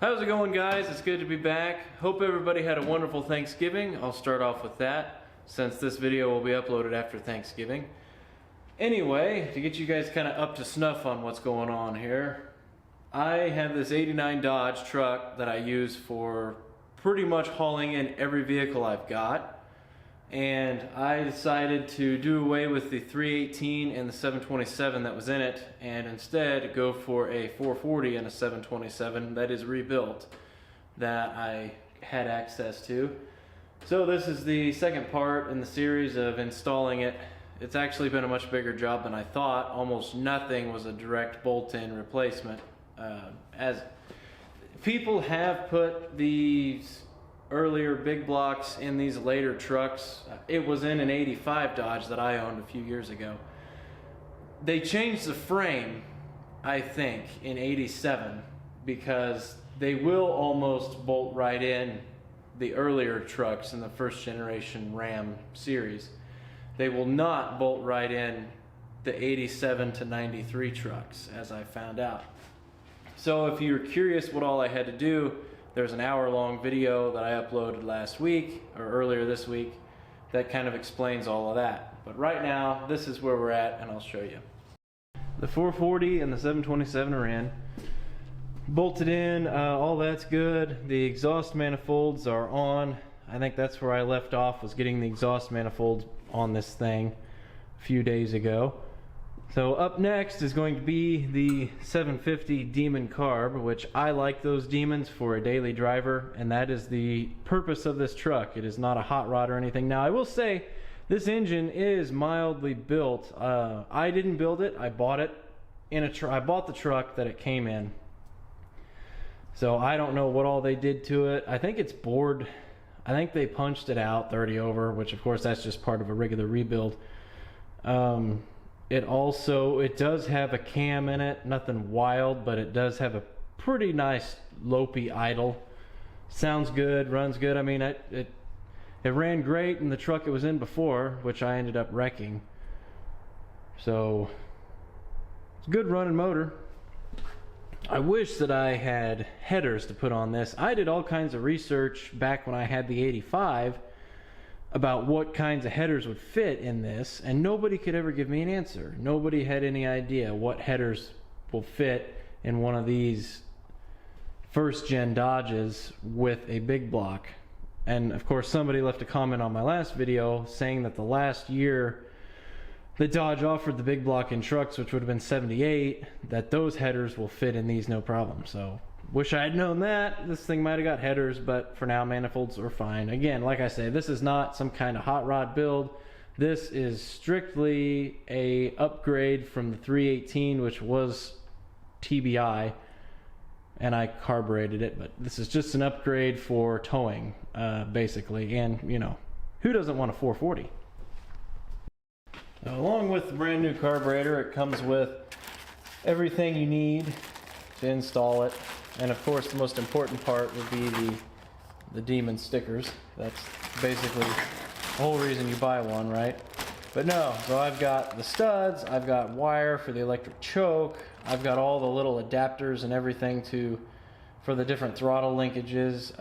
How's it going, guys? It's good to be back. Hope everybody had a wonderful Thanksgiving. I'll start off with that since this video will be uploaded after Thanksgiving. Anyway, to get you guys kind of up to snuff on what's going on here, I have this 89 Dodge truck that I use for pretty much hauling in every vehicle I've got. And I decided to do away with the 318 and the 727 that was in it and instead go for a 440 and a 727 that is rebuilt that I had access to. So this is the second part in the series of installing it. It's actually been a much bigger job than I thought. Almost nothing was a direct bolt-in replacement. As people have put these earlier big blocks in these later trucks. It was in an 85 Dodge that I owned a few years ago. They changed the frame, I think, in 87 because they will almost bolt right in the earlier trucks in the first generation Ram series. They will not bolt right in the 87 to 93 trucks, as I found out. So if you're curious what all I had to do, there's an hour-long video that I uploaded last week, or earlier this week, that kind of explains all of that. But right now, this is where we're at, and I'll show you. The 440 and the 727 are in. Bolted in, all that's good. The exhaust manifolds are on. I think that's where I left off, was getting the exhaust manifolds on this thing a few days ago. So up next is going to be the 750 Demon Carb, which I like those Demons for a daily driver, and that is the purpose of this truck. It is not a hot rod or anything. Now I will say this engine is mildly built. I didn't build it. I bought it in a I bought the truck that it came in. So I don't know what all they did to it. I think it's bored. I think they punched it out 30 over, which of course that's just part of a regular rebuild. It does have a cam in it, nothing wild, but it does have a pretty nice lopey idle. Sounds good, runs good. I mean, it ran great in the truck it was in before, which I ended up wrecking. So it's a good running motor. I wish that I had headers to put on this. I did all kinds of research back when I had the 85 about what kinds of headers would fit in this, and nobody could ever give me an answer. Nobody had any idea what headers will fit in one of these first gen Dodges with a big block. And of course somebody left a comment on my last video saying that the last year the Dodge offered the big block in trucks, which would have been 78, that those headers will fit in these no problem. So wish I had known that. This thing might have got headers, but for now manifolds are fine. Again, like I say, this is not some kind of hot rod build. This is strictly a upgrade from the 318, which was TBI, and I carbureted it, but this is just an upgrade for towing, basically. And you know, who doesn't want a 440? Now, along with the brand new carburetor, it comes with everything you need to install it. And of course, the most important part would be the Demon stickers. That's basically the whole reason you buy one, right? But no, so I've got the studs, I've got wire for the electric choke, I've got all the little adapters and everything for the different throttle linkages.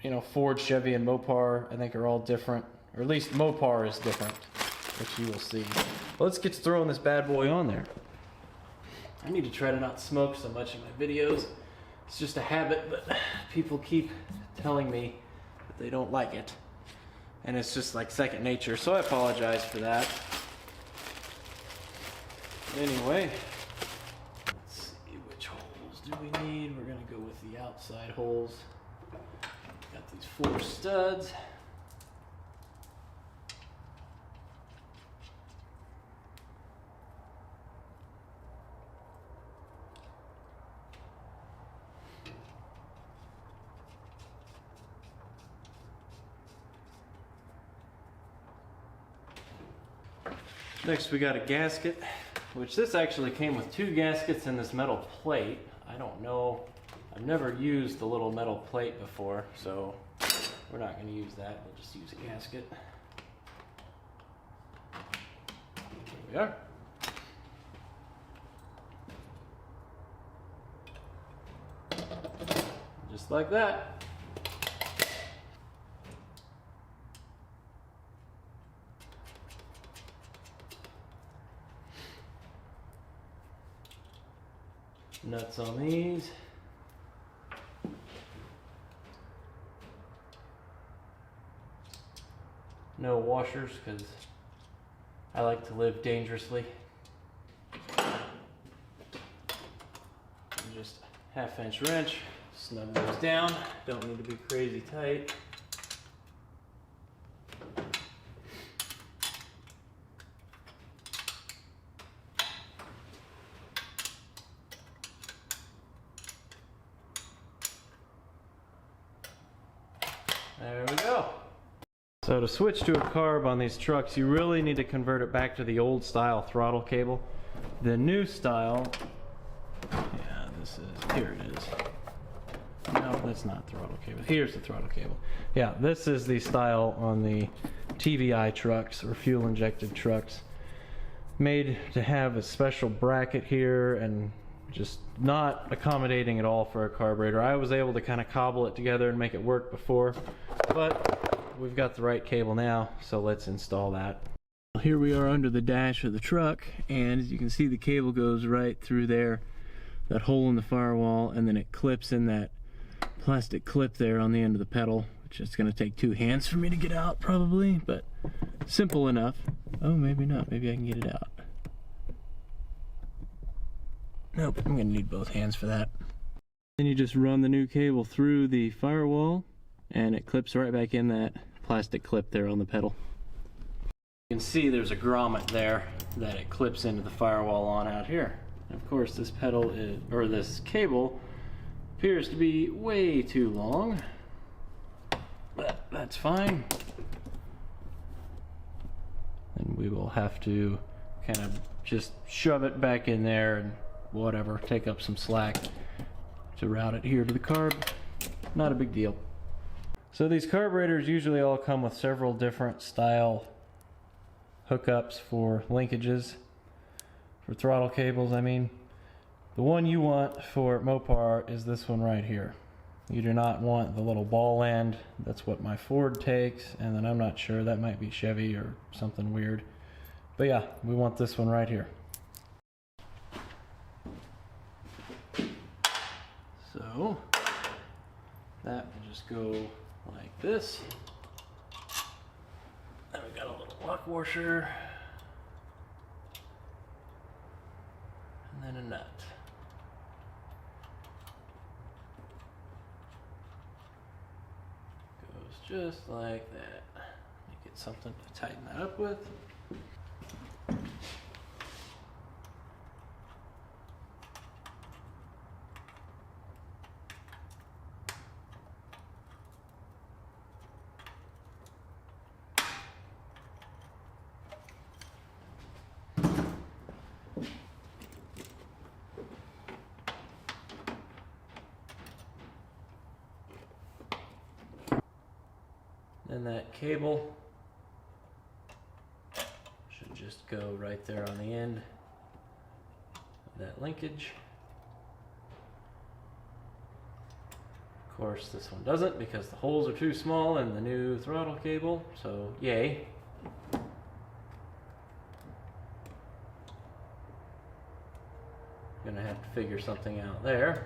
You know, Ford, Chevy, and Mopar, I think, are all different, or at least Mopar is different, which you will see. Well, let's get to throwing this bad boy on there. I need to try to not smoke so much in my videos. It's just a habit, but people keep telling me that they don't like it. And it's just like second nature, so I apologize for that. Anyway, let's see, which holes do we need? We're gonna go with the outside holes. Got these 4 studs. Next we got a gasket, which this actually came with 2 gaskets in this metal plate. I don't know, I've never used the little metal plate before, so we're not going to use that. We'll just use a gasket. Here we are. Just like that. Nuts on these. No washers because I like to live dangerously. And just half-inch wrench, snug those down. Don't need to be crazy tight. There we go. So to switch to a carb on these trucks, you really need to convert it back to the old style throttle cable. The new style, yeah, this is, here it is. No, that's not throttle cable. Here's the throttle cable. Yeah, this is the style on the TVI trucks or fuel injected trucks. Made to have a special bracket here and just not accommodating at all for a carburetor. I was able to kind of cobble it together and make it work before, but we've got the right cable now, so let's install that. Here we are under the dash of the truck, and as you can see, the cable goes right through there, that hole in the firewall, and then it clips in that plastic clip there on the end of the pedal, which is going to take 2 hands for me to get out probably, but simple enough. Oh, maybe not. Maybe I can get it out. Nope, I'm gonna need both hands for that. Then you just run the new cable through the firewall and it clips right back in that plastic clip there on the pedal. You can see there's a grommet there that it clips into the firewall on out here. And of course this pedal is, or this cable appears to be way too long, but that's fine. And we will have to kind of just shove it back in there and whatever, take up some slack to route it here to the carb. Not a big deal. So these carburetors usually all come with several different style hookups for linkages, for throttle cables I mean. The one you want for Mopar is this one right here. You do not want the little ball end. That's what my Ford takes, and then I'm not sure, that might be Chevy or something weird. But yeah, we want this one right here. So that will just go like this. Then we got a little lock washer, and then a nut. Goes just like that. You get something to tighten that up with. And that cable should just go right there on the end of that linkage. Of course, this one doesn't because the holes are too small in the new throttle cable, so yay. Gonna have to figure something out there.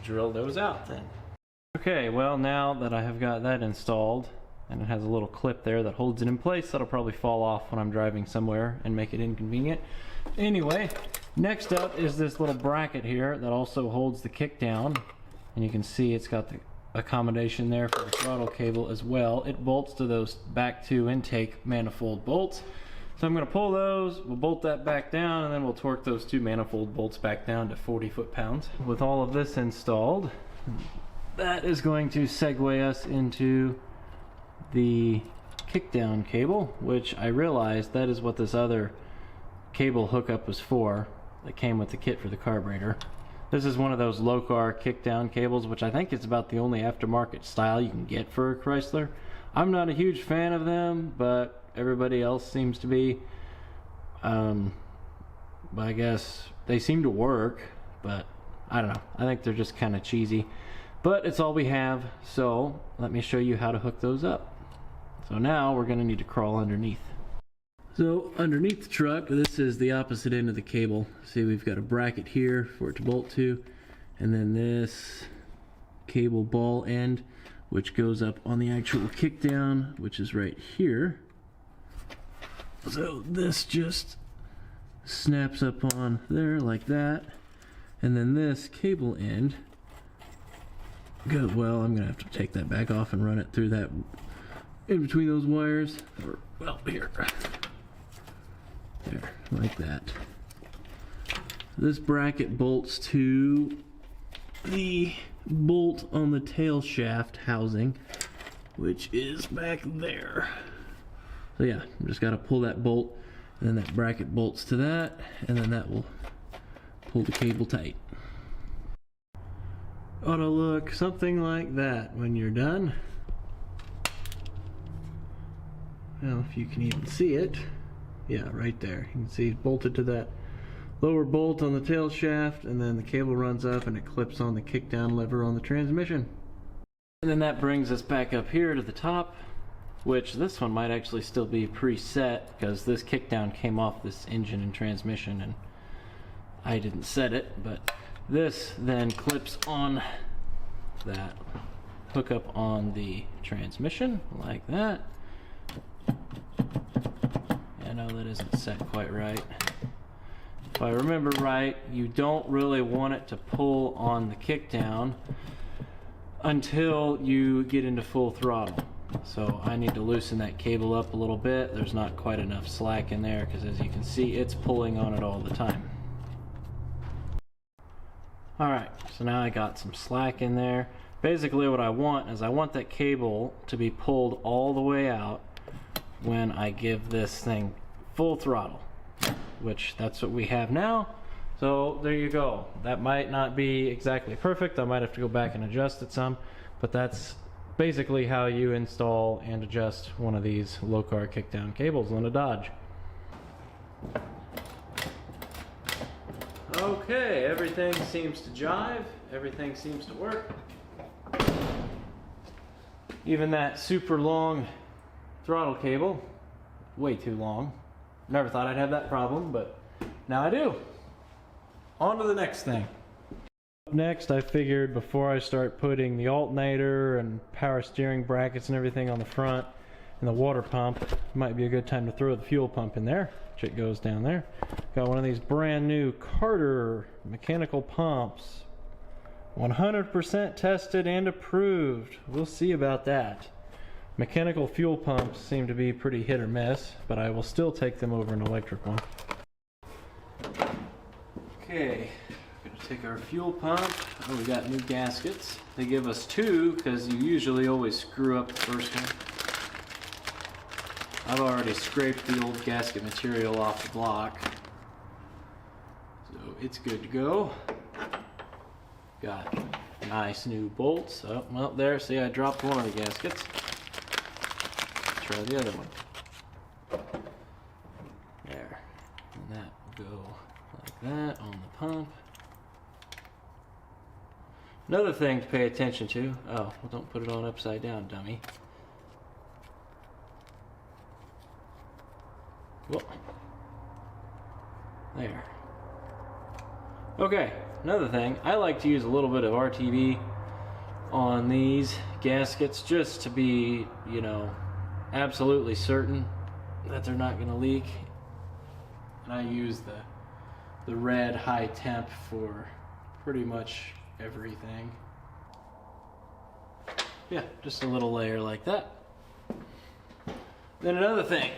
Drill those out then. Okay, well now that I have got that installed, and it has a little clip there that holds it in place, that'll probably fall off when I'm driving somewhere and make it inconvenient. Anyway, next up is this little bracket here that also holds the kick down, and you can see it's got the accommodation there for the throttle cable as well. It bolts to those back 2 intake manifold bolts. So I'm going to pull those, we'll bolt that back down, and then we'll torque those 2 manifold bolts back down to 40 foot-pounds. With all of this installed, that is going to segue us into the kickdown cable, which I realized that is what this other cable hookup was for that came with the kit for the carburetor. This is one of those Lokar kickdown cables, which I think is about the only aftermarket style you can get for a Chrysler. I'm not a huge fan of them, but everybody else seems to be. But I guess they seem to work, but I don't know. I think they're just kind of cheesy. But it's all we have, so let me show you how to hook those up. So now we're going to need to crawl underneath. So underneath the truck, this is the opposite end of the cable. See, we've got a bracket here for it to bolt to, and then this cable ball end, which goes up on the actual kickdown, which is right here. So this just snaps up on there like that, and then this cable end goes, well, I'm gonna have to take that back off and run it through that in between those wires, or well, here. There, like that. This bracket bolts to the bolt on the tail shaft housing, which is back there. So yeah, just got to pull that bolt, and then that bracket bolts to that, and then that will pull the cable tight. Ought to look something like that when you're done. Well, if you can even see it. Yeah, right there. You can see it's bolted to that lower bolt on the tail shaft, and then the cable runs up and it clips on the kickdown lever on the transmission. And then that brings us back up here to the top, which this one might actually still be preset because this kickdown came off this engine and transmission and I didn't set it, but this then clips on that hookup on the transmission like that. I know that isn't set quite right. If I remember right, you don't really want it to pull on the kickdown until you get into full throttle. So I need to loosen that cable up a little bit. There's not quite enough slack in there because, as you can see, it's pulling on it all the time. Alright, so now I got some slack in there. Basically what I want is I want that cable to be pulled all the way out when I give this thing full throttle, which that's what we have now. So there you go. That might not be exactly perfect. I might have to go back and adjust it some, but that's basically how you install and adjust one of these Lokar kickdown cables on a Dodge. Okay, everything seems to jive. Everything seems to work. Even that super long throttle cable, way too long. Never thought I'd have that problem, but now I do. On to the next thing. Next, I figured before I start putting the alternator and power steering brackets and everything on the front and the water pump, it might be a good time to throw the fuel pump in there, which it goes down there. Got one of these brand new Carter mechanical pumps. 100% tested and approved. We'll see about that. Mechanical fuel pumps seem to be pretty hit or miss, but I will still take them over an electric one. Okay, gonna take our fuel pump. Oh, we got new gaskets. They give us two because you usually always screw up the first one. I've already scraped the old gasket material off the block, so it's good to go. Got nice new bolts. Oh, well, there, see, I dropped one of the gaskets. Try the other one. There. And that will go like that on the pump. Another thing to pay attention to. Oh, well, don't put it on upside down, dummy. Whoa. There. Okay, another thing. I like to use a little bit of RTV on these gaskets just to be, you know, absolutely certain that they're not going to leak. And I use the red high temp for pretty much everything. Yeah, just a little layer like that. Then another thing.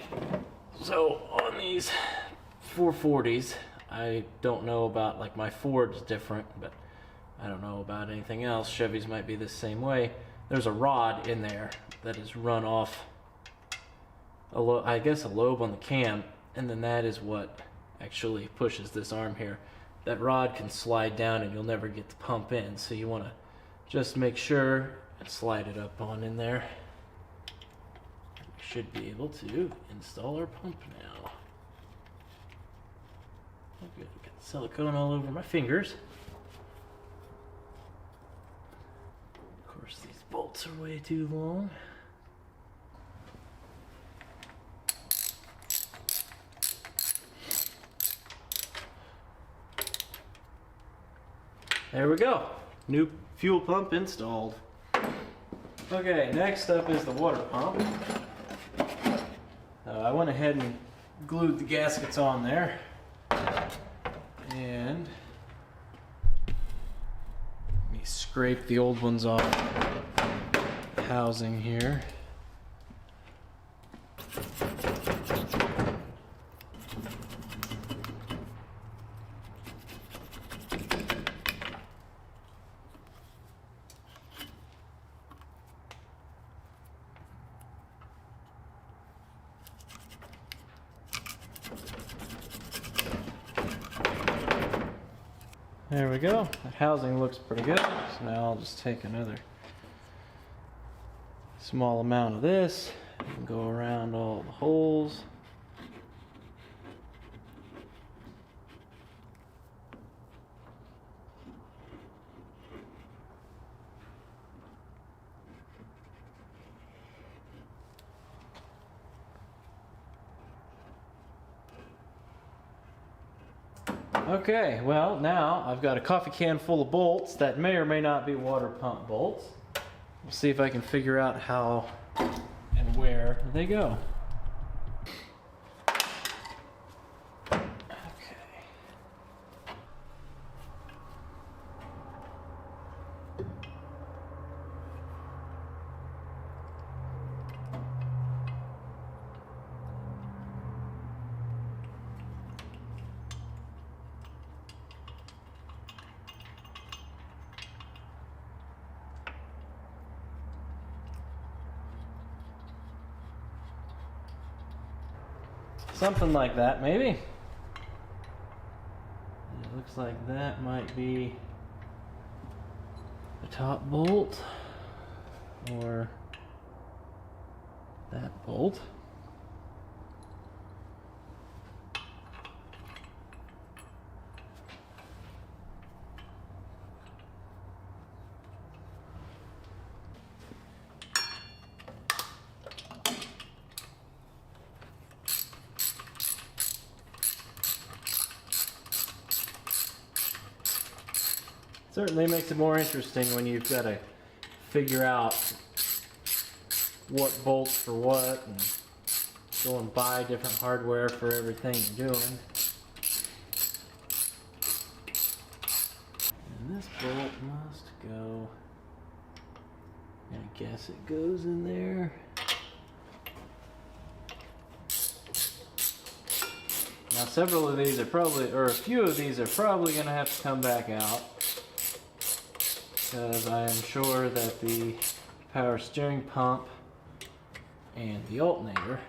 So on these 440s, I don't know about, like, my Ford's different, but I don't know about anything else. Chevys might be the same way. There's a rod in there that is run off I guess a lobe on the cam, and then that is what actually pushes this arm here. That rod can slide down and you'll never get the pump in, so you want to just make sure and slide it up on in there. We should be able to install our pump now. I've got silicone all over my fingers. course, these bolts are way too long. There we go. New fuel pump installed. Okay, next up is the water pump. I went ahead and glued the gaskets on there. And let me scrape the old ones off the housing here. There we go. That housing looks pretty good. So now I'll just take another small amount of this and go around all the holes. Okay, well now I've got a coffee can full of bolts that may or may not be water pump bolts. We'll see if I can figure out how and where they go. Something like that, maybe. It looks like that might be the top bolt or that bolt. Certainly makes it more interesting when you've got to figure out what bolts for what and go and buy different hardware for everything you're doing. And this bolt must go, I guess it goes in there. Now several of these are probably, or a few of these are probably going to have to come back out, because I am sure that the power steering pump and the alternator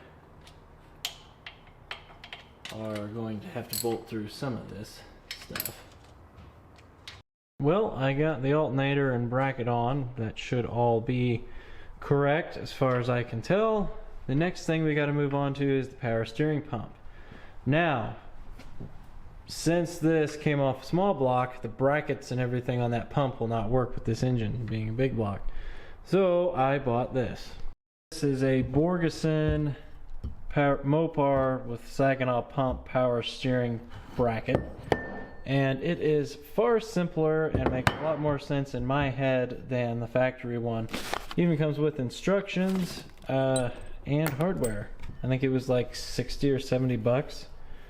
are going to have to bolt through some of this stuff. Well, I got the alternator and bracket on. That should all be correct as far as I can tell. The next thing we got to move on to is the power steering pump. Now, since this came off a small block, the brackets and everything on that pump will not work with this engine being a big block. So I bought this. This is a Borgeson Mopar with Saginaw pump power steering bracket. And it is far simpler and makes a lot more sense in my head than the factory one. It even comes with instructions and hardware. I think it was like 60 or 70 bucks.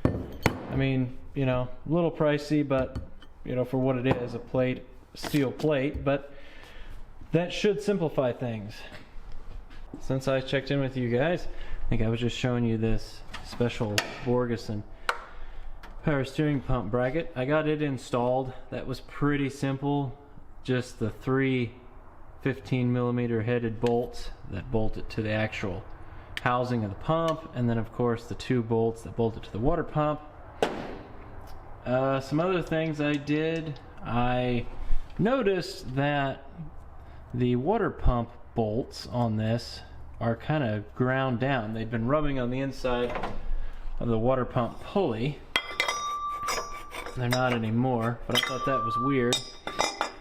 I mean, you know, a little pricey, but you know, for what it is, a plate, steel plate, but that should simplify things. Since I checked in with you guys, I think I was just showing you this special Borgeson power steering pump bracket. I got it installed. That was pretty simple. Just the 3 15mm headed bolts that bolt it to the actual housing of the pump, and then of course the 2 bolts that bolt it to the water pump. Some other things I did, I noticed that the water pump bolts on this are kind of ground down. They've been rubbing on the inside of the water pump pulley. They're not anymore, but I thought that was weird.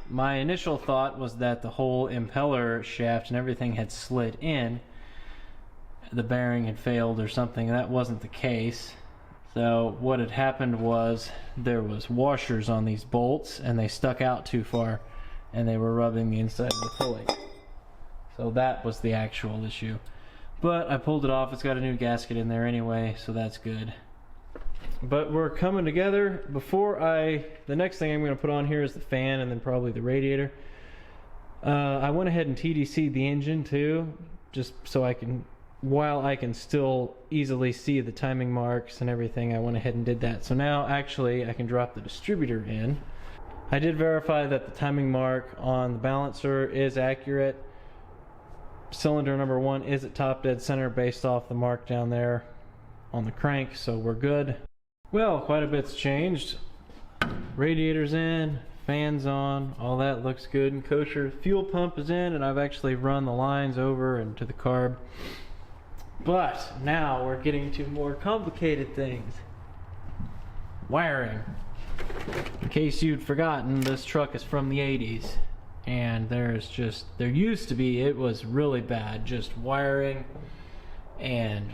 my initial thought was that the whole impeller shaft and everything had slid in. The bearing had failed or something. That wasn't the case. So what had happened was there was washers on these bolts and they stuck out too far and they were rubbing the inside of the pulley. So that was the actual issue. But I pulled it off. It's got a new gasket in there anyway, so that's good. But we're coming together. The next thing I'm going to put on here is the fan and then probably the radiator. I went ahead and TDC'd the engine too, just so while I can still easily see the timing marks and everything, I went ahead and did that. So now actually I can drop the distributor in. I did verify that the timing mark on the balancer is accurate. Cylinder number 1 is at top dead center based off the mark down there on the crank, so we're good. Well, quite a bit's changed. Radiator's in, fans on, all that looks good and kosher. Fuel pump is in, and I've actually run the lines over and to the carb. But now we're getting to more complicated things. Wiring. In case you'd forgotten, this truck is from the 80s. And there used to be, it was really bad, just wiring and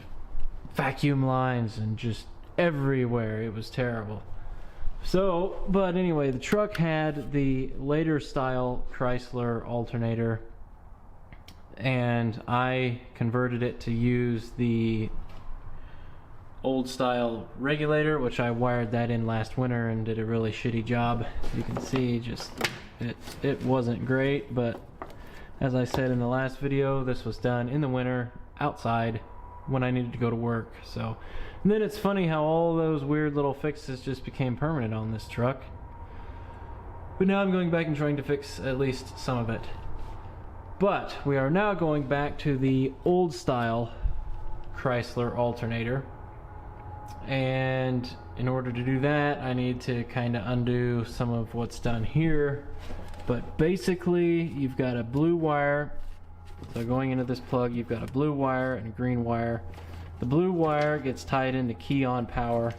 vacuum lines and just everywhere. It was terrible. So, but anyway, the truck had the later style Chrysler alternator, and I converted it to use the old style regulator, which I wired that in last winter and did a really shitty job. You can see just it wasn't great, but as I said in the last video, this was done in the winter outside when I needed to go to work. So, and then it's funny how all those weird little fixes just became permanent on this truck. But now I'm going back and trying to fix at least some of it. But we are now going back to the old style Chrysler alternator. And in order to do that, I need to kind of undo some of what's done here. But basically, you've got a blue wire. So going into this plug, you've got a blue wire and a green wire. The blue wire gets tied into key on power,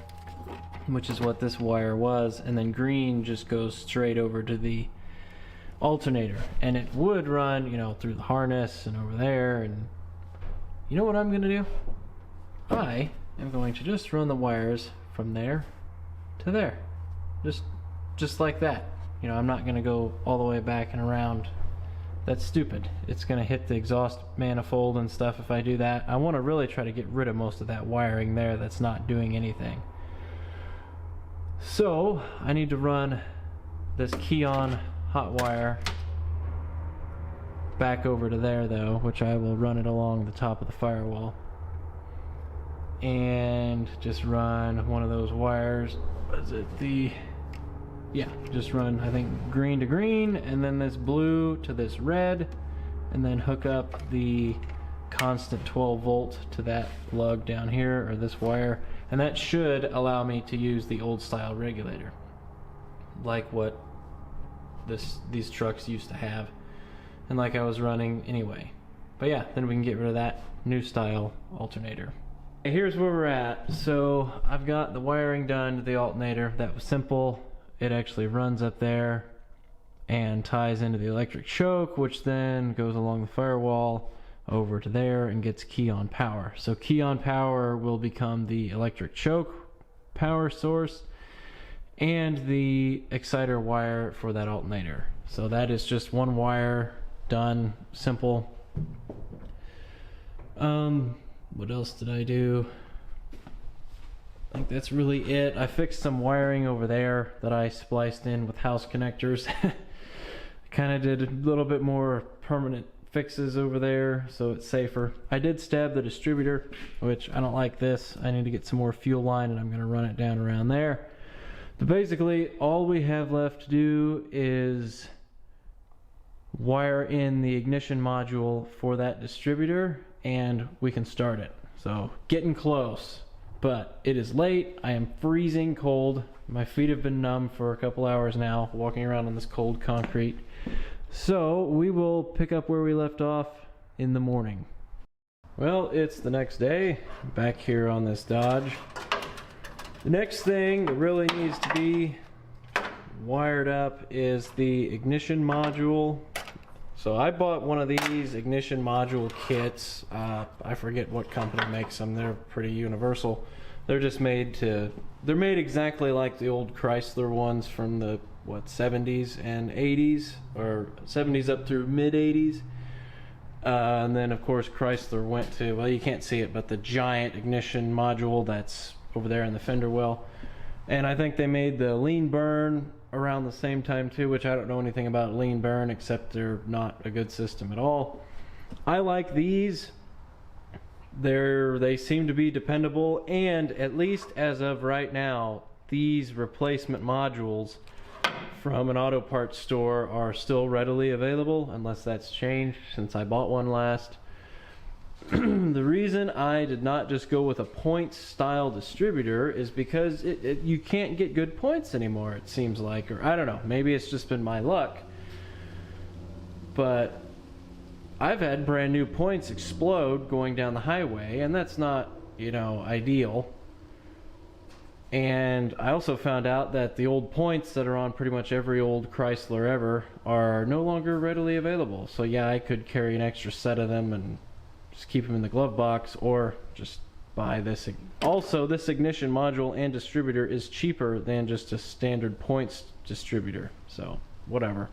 which is what this wire was, and then green just goes straight over to the alternator. And it would run, you know, through the harness and over there. And you know what I'm gonna do? I am going to just run the wires from there to there, just like that. You know, I'm not gonna go all the way back and around. That's stupid. It's gonna hit the exhaust manifold and stuff if I do that. I want to really try to get rid of most of that wiring there that's not doing anything. So I need to run this key-on hot wire back over to there though, which I will run it along the top of the firewall. And just run one of those wires. Is it just run, I think, green to green, and then this blue to this red, and then hook up the constant 12 volt to that lug down here, or this wire, and that should allow me to use the old style regulator, like what these trucks used to have, and like I was running anyway. But yeah, then we can get rid of that new style alternator. Here's where we're at. So I've got the wiring done to the alternator. That was simple. It actually runs up there and ties into the electric choke, which then goes along the firewall over to there and gets key on power. So key on power will become the electric choke power source and the exciter wire for that alternator. So that is just one wire done, simple. What else did I do? I think that's really it. I fixed some wiring over there that I spliced in with house connectors. Kind of did a little bit more permanent fixes over there so it's safer. I did stab the distributor, which I don't like this. I need to get some more fuel line and I'm going to run it down around there. But basically all we have left to do is wire in the ignition module for that distributor and we can start it. So getting close, but it is late. I am freezing cold. My feet have been numb for a couple hours now, walking around on this cold concrete. So we will pick up where we left off in the morning. Well, it's the next day, back here on this Dodge. The next thing that really needs to be wired up is the ignition module. So I bought one of these ignition module kits. I forget what company makes them. They're pretty universal. They're just they're made exactly like the old Chrysler ones from the, 70s and 80s, or 70s up through mid 80s. And then of course Chrysler went to, well, you can't see it, but the giant ignition module that's over there in the fender well. And I think they made the lean burn around the same time too, which I don't know anything about lean burn, except they're not a good system at all. I like these. They seem to be dependable, and at least as of right now, these replacement modules from an auto parts store are still readily available, unless that's changed since I bought one last. The reason I did not just go with a points style distributor is because you can't get good points anymore, it seems like, or I don't know, maybe it's just been my luck, but I've had brand new points explode going down the highway, and that's not, ideal. And I also found out that the old points that are on pretty much every old Chrysler ever are no longer readily available. So yeah, I could carry an extra set of them and just keep them in the glove box, or just buy this. Also, this ignition module and distributor is cheaper than just a standard points distributor, so whatever.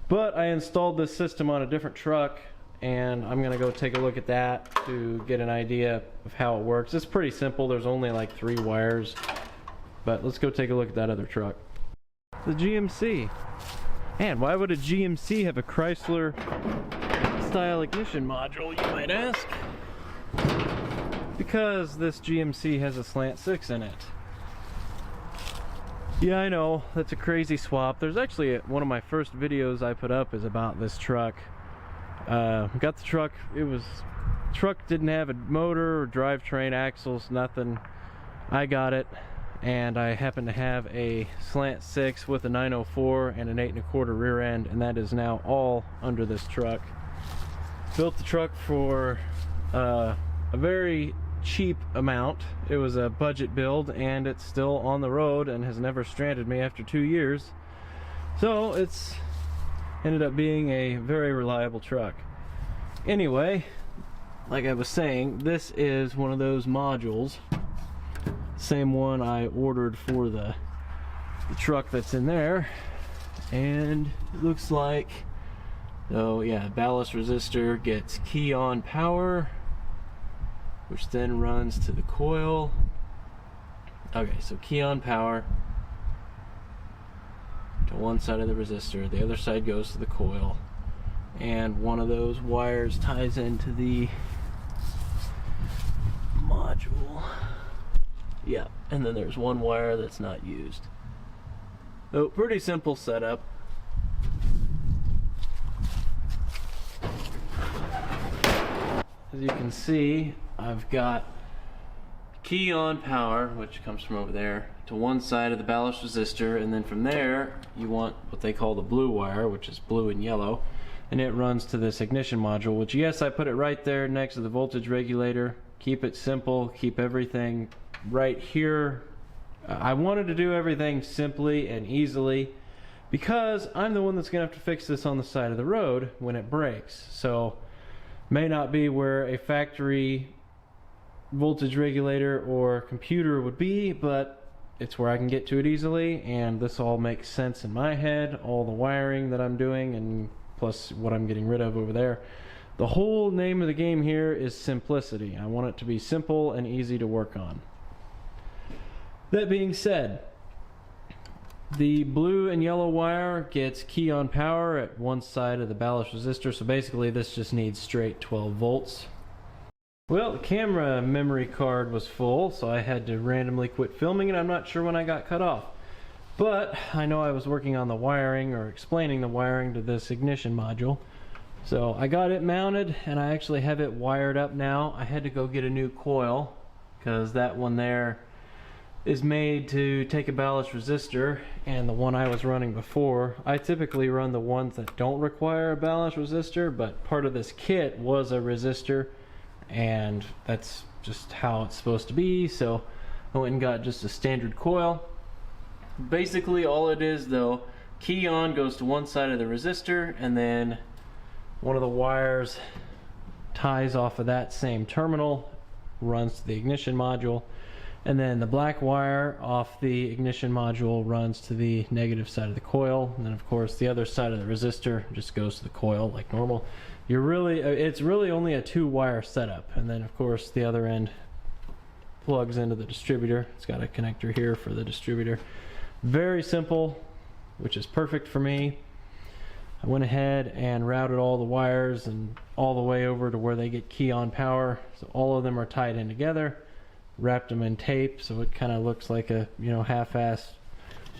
But I installed this system on a different truck, and I'm gonna go take a look at that to get an idea of how it works. It's pretty simple. There's only like 3 wires, but let's go take a look at that other truck. The GMC. Man, why would a GMC have a Chrysler style ignition module, you might ask? Because this GMC has a slant 6 in it. Yeah, I know, that's a crazy swap. There's actually one of my first videos I put up is about this truck. Got the truck, truck didn't have a motor or drivetrain, axles, nothing. I got it, and I happen to have a slant 6 with a 904 and an 8 1/4 rear end, and that is now all under this truck. Built the truck for a very cheap amount. It was a budget build, and it's still on the road and has never stranded me after 2 years. So it's ended up being a very reliable truck. Anyway, like I was saying, this is one of those modules. Same one I ordered for the truck that's in there. And it looks like, oh yeah, ballast resistor gets key on power, which then runs to the coil. Okay, so key on power to one side of the resistor, the other side goes to the coil, and one of those wires ties into the module. Yeah, and then there's one wire that's not used. So pretty simple setup. As you can see, I've got key on power, which comes from over there, to one side of the ballast resistor, and then from there you want what they call the blue wire, which is blue and yellow, and it runs to this ignition module, which, yes, I put it right there next to the voltage regulator. Keep it simple, keep everything right here. I wanted to do everything simply and easily because I'm the one that's gonna have to fix this on the side of the road when it breaks. So may not be where a factory voltage regulator or computer would be, but it's where I can get to it easily, and this all makes sense in my head, all the wiring that I'm doing and plus what I'm getting rid of over there. The whole name of the game here is simplicity. I want it to be simple and easy to work on. That being said, the blue and yellow wire gets key on power at one side of the ballast resistor, so basically this just needs straight 12 volts. Well, the camera memory card was full, so I had to randomly quit filming, and I'm not sure when I got cut off. But I know I was working on the wiring, or explaining the wiring to this ignition module. So I got it mounted, and I actually have it wired up now. I had to go get a new coil, because that one there is made to take a ballast resistor, and the one I was running before, I typically run the ones that don't require a ballast resistor, but part of this kit was a resistor, and that's just how it's supposed to be. So I went and got just a standard coil, Basically all it is though, key on goes to one side of the resistor, and then one of the wires ties off of that same terminal, runs to the ignition module, and then the black wire off the ignition module runs to the negative side of the coil, and then of course the other side of the resistor just goes to the coil like normal. It's really only a 2-wire setup, and then of course the other end plugs into the distributor. It's got a connector here for the distributor. Very simple, which is perfect for me. I went ahead and routed all the wires and all the way over to where they get key on power, so all of them are tied in together. Wrapped them in tape so it kind of looks like a, you know, half-assed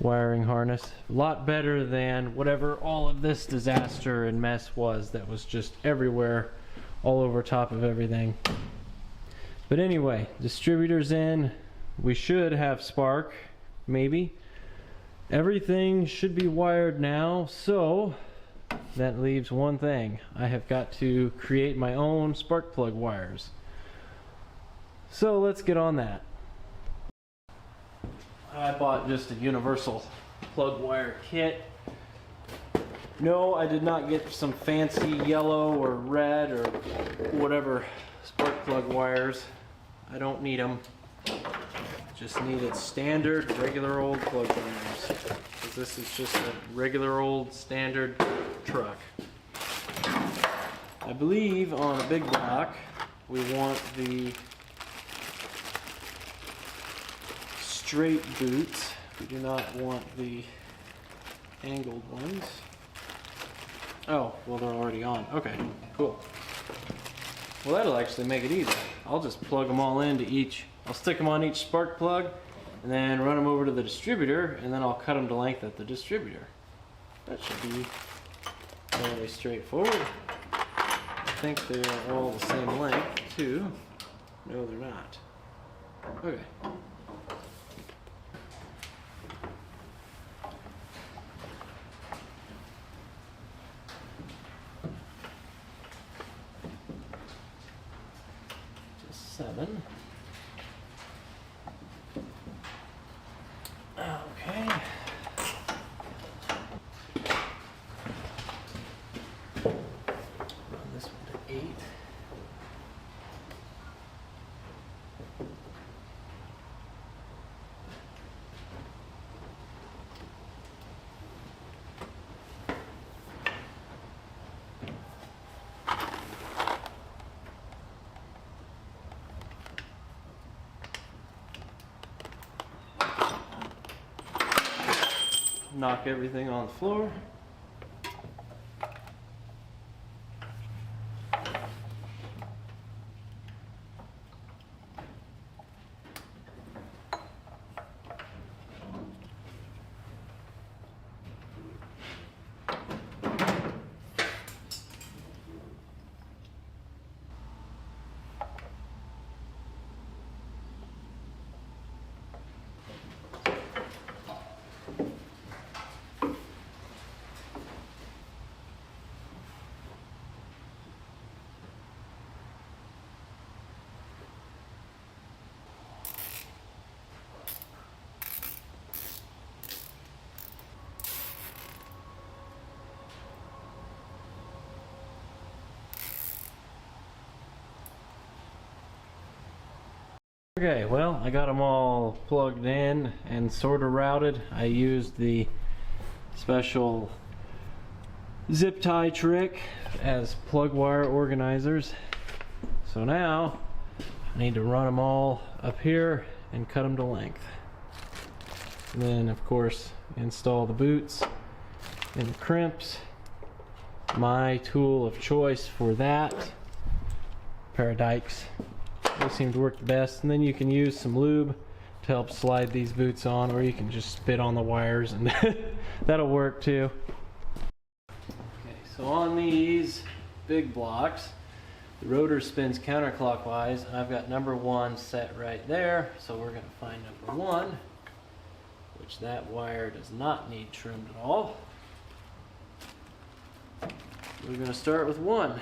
wiring harness. A lot better than whatever all of this disaster and mess was that was just everywhere, all over top of everything. But anyway, distributor's in. We should have spark, maybe. Everything should be wired now, so that leaves one thing. I have got to create my own spark plug wires. So let's get on that. I bought just a universal plug wire kit. No, I did not get some fancy yellow or red or whatever spark plug wires. I don't need them. Just needed standard, regular old plug wires. Because this is just a regular old standard truck. I believe on a big block we want the straight boots. We do not want the angled ones. Oh, well they're already on. Okay, cool. Well, that'll actually make it easy. I'll just plug them all into each. I'll stick them on each spark plug and then run them over to the distributor, and then I'll cut them to length at the distributor. That should be fairly straightforward. I think they are all the same length too. No, they're not. Okay. Just 7. Okay. Run this one to 8. Knock everything on the floor. Okay, well, I got them all plugged in and sort of routed. I used the special zip tie trick as plug wire organizers. So now I need to run them all up here and cut them to length. And then of course install the boots and the crimps. My tool of choice for that, pair of dikes. They seem to work the best, and then you can use some lube to help slide these boots on, or you can just spit on the wires and that'll work too. Okay, so on these big blocks, the rotor spins counterclockwise. I've got number 1 set right there, so we're going to find number 1, which that wire does not need trimmed at all. We're going to start with 1.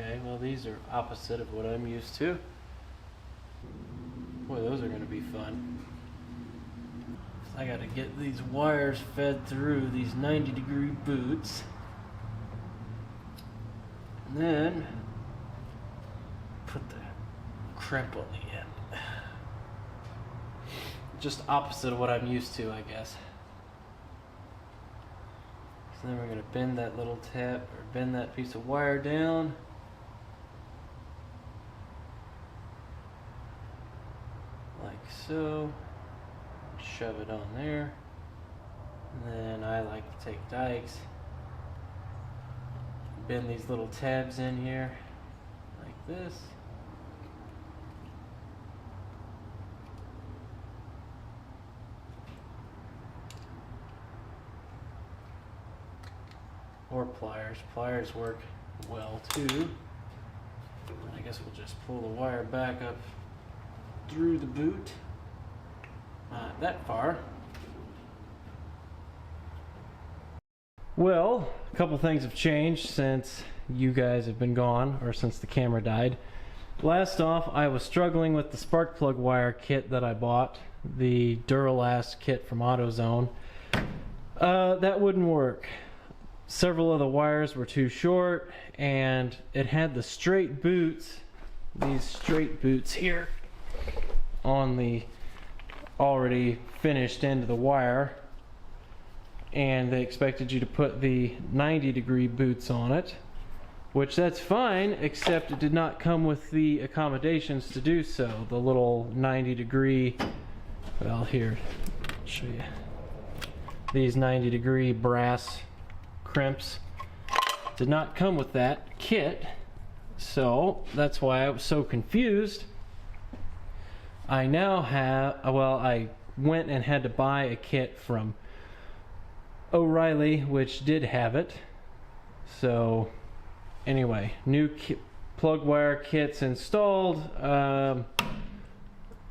Okay, well these are opposite of what I'm used to. Boy, those are going to be fun. I got to get these wires fed through these 90-degree boots. And then put the crimp on the end. Just opposite of what I'm used to, I guess. So then we're going to bend that little tab, or bend that piece of wire down. Like so. Shove it on there. And then I like to take dikes, bend these little tabs in here like this. Or pliers. Pliers work well too. I guess we'll just pull the wire back up through the boot. Not that far. Well, a couple things have changed since you guys have been gone, or since the camera died. Last off, I was struggling with the spark plug wire kit that I bought, the Duralast kit from AutoZone. That wouldn't work. Several of the wires were too short, and it had the straight boots, these straight boots here, on the already finished end of the wire, and they expected you to put the 90-degree boots on it, which that's fine, except it did not come with the accommodations to do so. The little 90-degree, well, here, I'll show you, these 90-degree brass crimps did not come with that kit, so that's why I was so confused. I now have, well, I went and had to buy a kit from O'Reilly, which did have it. So anyway, new plug wire kits installed.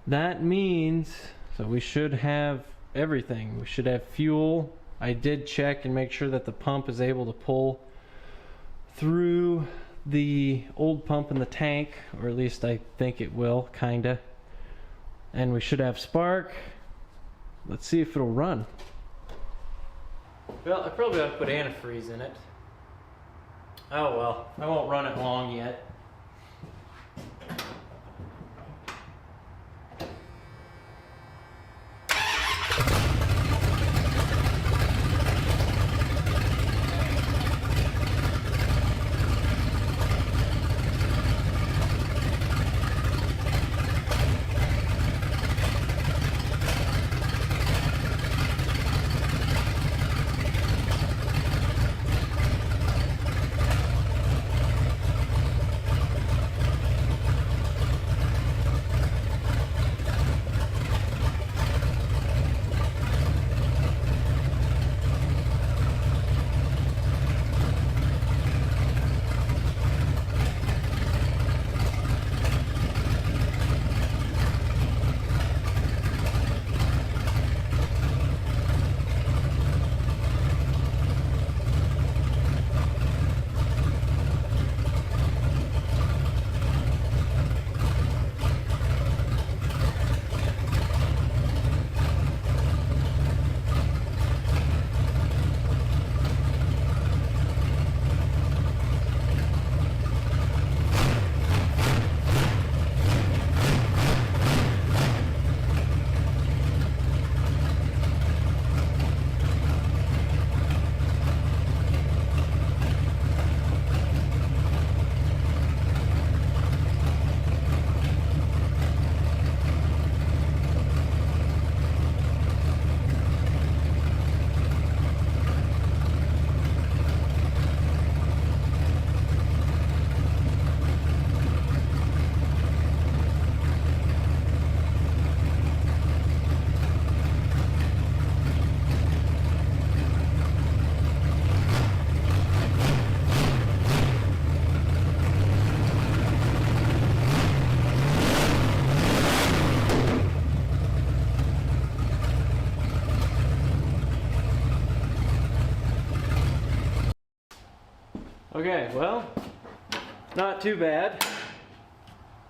That means, so we should have everything. We should have fuel. I did check and make sure that the pump is able to pull through the old pump in the tank, or at least I think it will, kinda. And we should have spark. Let's see if it'll run. Well, I probably ought to put antifreeze in it. Oh well, I won't run it long yet. Okay, well, Not too bad.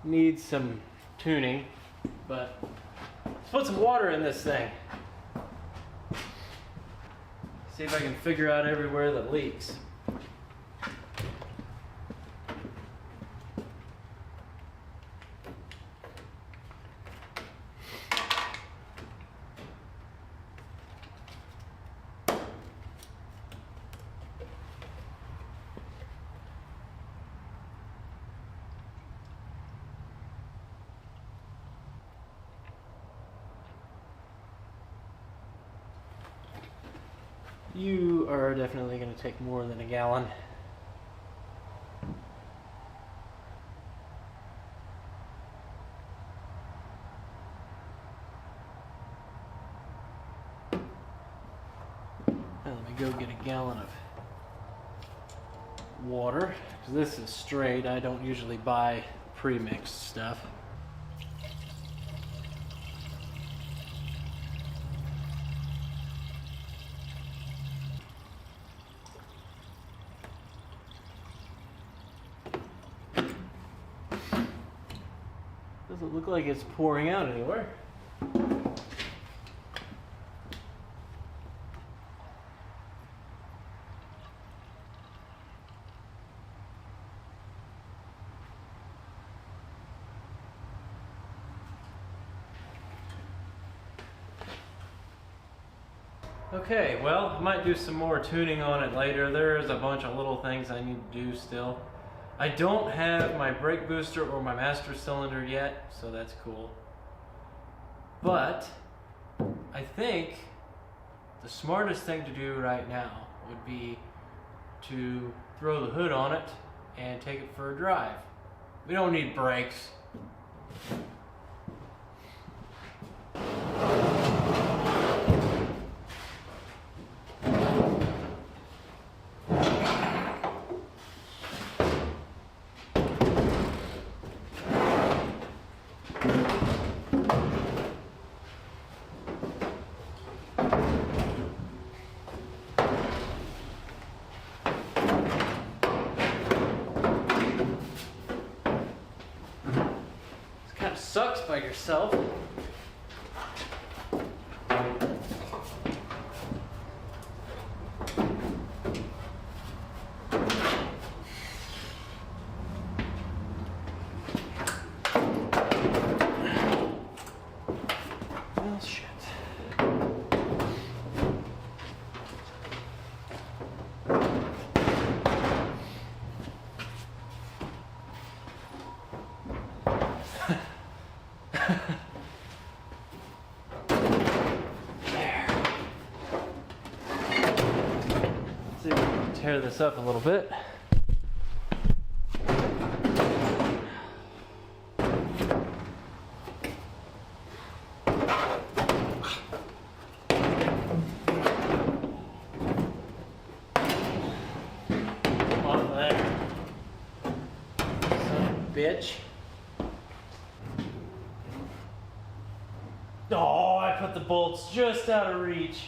Needs some tuning, but let's put some water in this thing. See if I can figure out everywhere that leaks. You are definitely going to take more than a gallon. Now let me go get a gallon of water, because this is straight. I don't usually buy pre-mixed stuff. Doesn't look like it's pouring out anywhere. Okay, well, I might do some more tuning on it later. There's a bunch of little things I need to do still. I don't have my brake booster or my master cylinder yet, so that's cool. But I think the smartest thing to do right now would be to throw the hood on it and take it for a drive. We don't need brakes. Sucks by yourself. Well, shit. See if we can tear this up a little bit. Off there. Son of a bitch. Oh, I put the bolts just out of reach.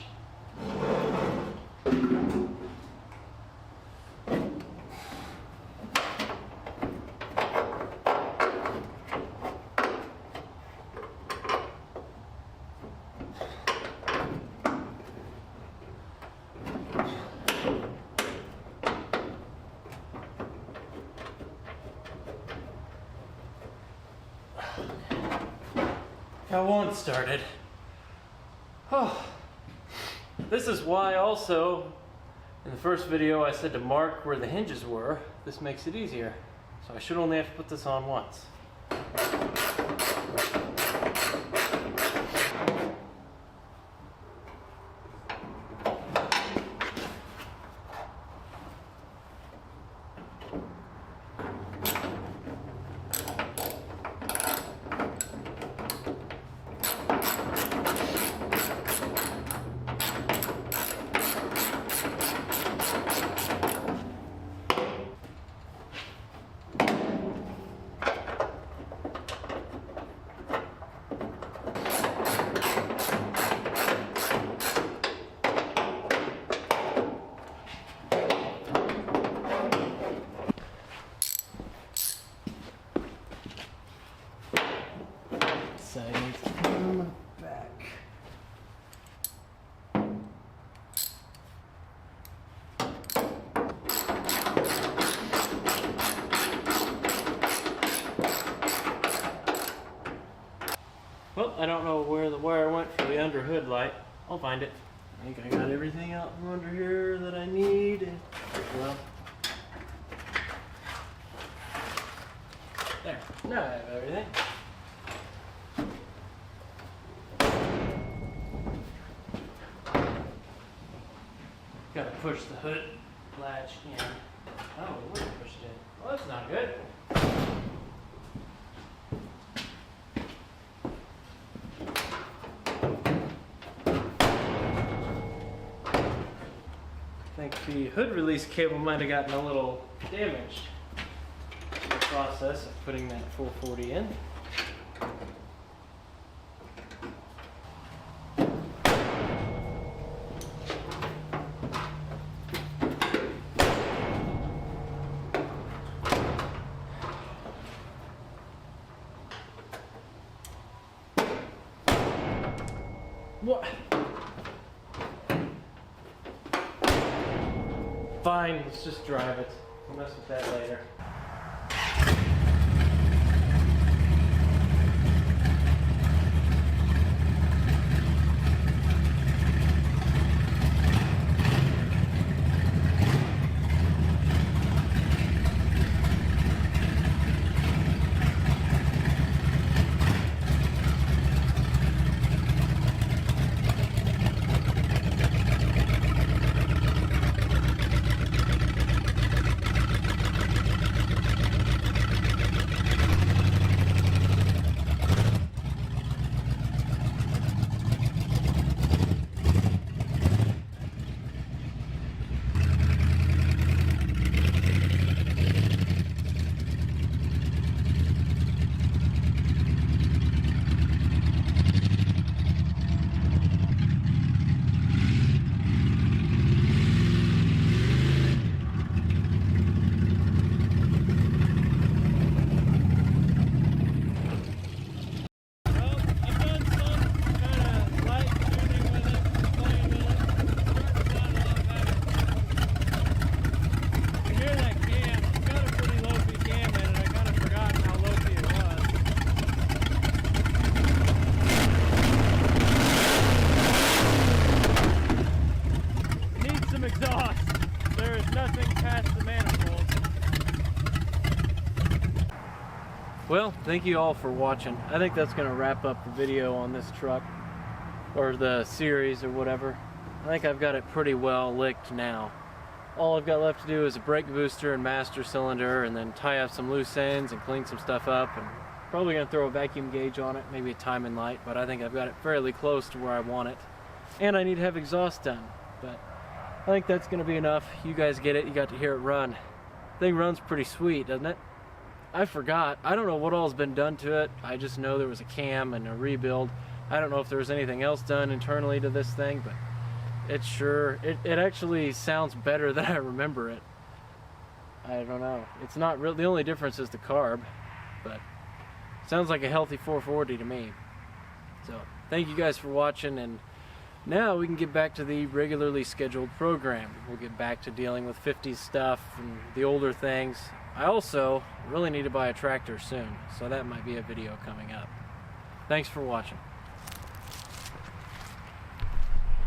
Got one started. Oh, this is why also in the first video I said to mark where the hinges were. This makes it easier. So I should only have to put this on once. I don't know where the wire went for the under hood light. I'll find it. I think I got everything out from under here that I need. Well, there. Now I have everything. Gotta push the hood latch in. Oh, where to push it in? Well, that's not good. I think the hood release cable might have gotten a little damaged in the process of putting that 440 in. What? Fine, let's just drive it. We'll mess with that later. Well, thank you all for watching. I think that's going to wrap up the video on this truck, or the series or whatever. I think I've got it pretty well licked now. All I've got left to do is a brake booster and master cylinder, and then tie up some loose ends and clean some stuff up, and probably going to throw a vacuum gauge on it, maybe a timing light, but I think I've got it fairly close to where I want it. And I need to have exhaust done, but I think that's going to be enough. You guys get it, you got to hear it run. Thing runs pretty sweet, doesn't it? I forgot. I don't know what all's been done to it. I just know there was a cam and a rebuild. I don't know if there was anything else done internally to this thing, but it actually sounds better than I remember it. I don't know. It's not real. The only difference is the carb, but it sounds like a healthy 440 to me. So thank you guys for watching, and now we can get back to the regularly scheduled program. We'll get back to dealing with 50s stuff and the older things. I also really need to buy a tractor soon, so that might be a video coming up. Thanks for watching.